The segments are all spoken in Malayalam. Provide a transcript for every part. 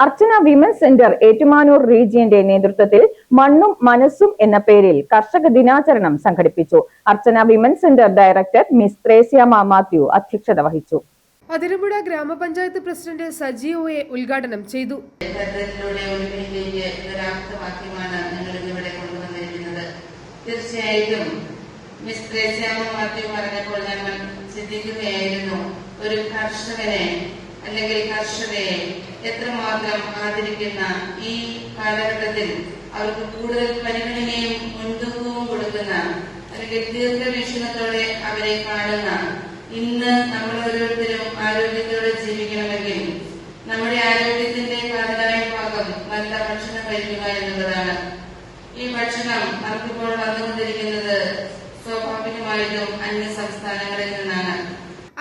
അർച്ചന വിമൻസ് സെന്റർ ഏറ്റുമാനൂർ റീജിയന്റെ നേതൃത്വത്തിൽ മണ്ണും മനസ്സും എന്ന പേരിൽ കർഷക ദിനാചരണം സംഘടിപ്പിച്ചു. Archana women's centre director miss Threasiamma Mathew അധ്യക്ഷത വഹിച്ചു. അതിരമ്പുഴ ഗ്രാമപഞ്ചായത്ത് പ്രസിഡന്റ് സജി ഒയെ ഉദ്ഘാടനം ചെയ്തു. തീർച്ചയായിട്ടും മിസ് ത്രേസ്യാമ മാത്യു പറഞ്ഞപ്പോൾ ഞങ്ങൾ ചിന്തിക്കുകയായിരുന്നു, ഒരു കർഷകനെ അല്ലെങ്കിൽ കർഷകരെ എത്രമാത്രം ആദരിക്കുന്ന ഈ കാലഘട്ടത്തിൽ അവർക്ക് കൂടുതൽ പരിഗണനയും മുൻതൂക്കവും കൊടുക്കുന്ന അല്ലെങ്കിൽ ദീർഘവീക്ഷണത്തോടെ അവരെ കാണുന്ന ഇന്ന് നമ്മൾ ഓരോരുത്തരും ആരോഗ്യത്തോടെ ജീവിക്കണമെങ്കിൽ നമ്മുടെ ആരോഗ്യത്തിന്റെ കാതലായ ഭാഗം നല്ല ഭക്ഷണം കഴിക്കുക എന്നുള്ളതാണ്. ഈ ഭക്ഷണം നമുക്കിപ്പോൾ വന്നുകൊണ്ടിരിക്കുന്നത് സ്വാഭാവികമായിട്ടും അന്യ സംസ്ഥാനങ്ങളിൽ നിന്നാണ്.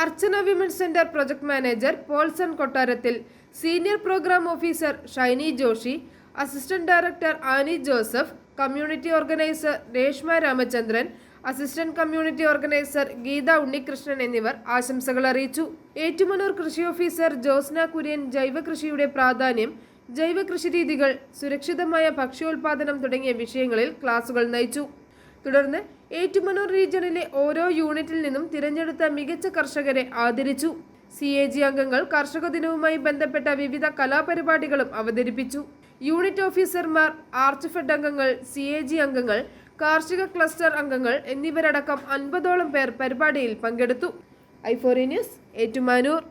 Archana women's centre project manager Paulson Kottarathil, senior programme officer Shiny Joshi, assistant director Annie Joseph, community organiser Reshma Ramachandran, assistant community organiser Geetha Unnikrishnan എന്നിവർ ആശംസകൾ അറിയിച്ചു. ഏറ്റുമാനൂർ കൃഷി ഓഫീസർ ജോസ്ന കുര്യൻ ജൈവ കൃഷിയുടെ പ്രാധാന്യം, ജൈവ കൃഷിരീതികൾ, സുരക്ഷിതമായ ഭക്ഷ്യോൽപാദനം തുടങ്ങിയ വിഷയങ്ങളിൽ ക്ലാസുകൾ നയിച്ചു. തുടർന്ന് ഏറ്റുമാനൂർ റീജിയണിലെ ഓരോ യൂണിറ്റിൽ നിന്നും തിരഞ്ഞെടുത്ത മികച്ച കർഷകരെ ആദരിച്ചു. CAG അംഗങ്ങൾ കർഷക ദിനവുമായി ബന്ധപ്പെട്ട വിവിധ കലാപരിപാടികളും അവതരിപ്പിച്ചു. യൂണിറ്റ് ഓഫീസർമാർ, ആർച്ച്ഫെഡ് അംഗങ്ങൾ, CAG അംഗങ്ങൾ, കാർഷിക ക്ലസ്റ്റർ അംഗങ്ങൾ എന്നിവരടക്കം 50ഓളം പേർ പരിപാടിയിൽ പങ്കെടുത്തു. i4 news, Ettumanoor.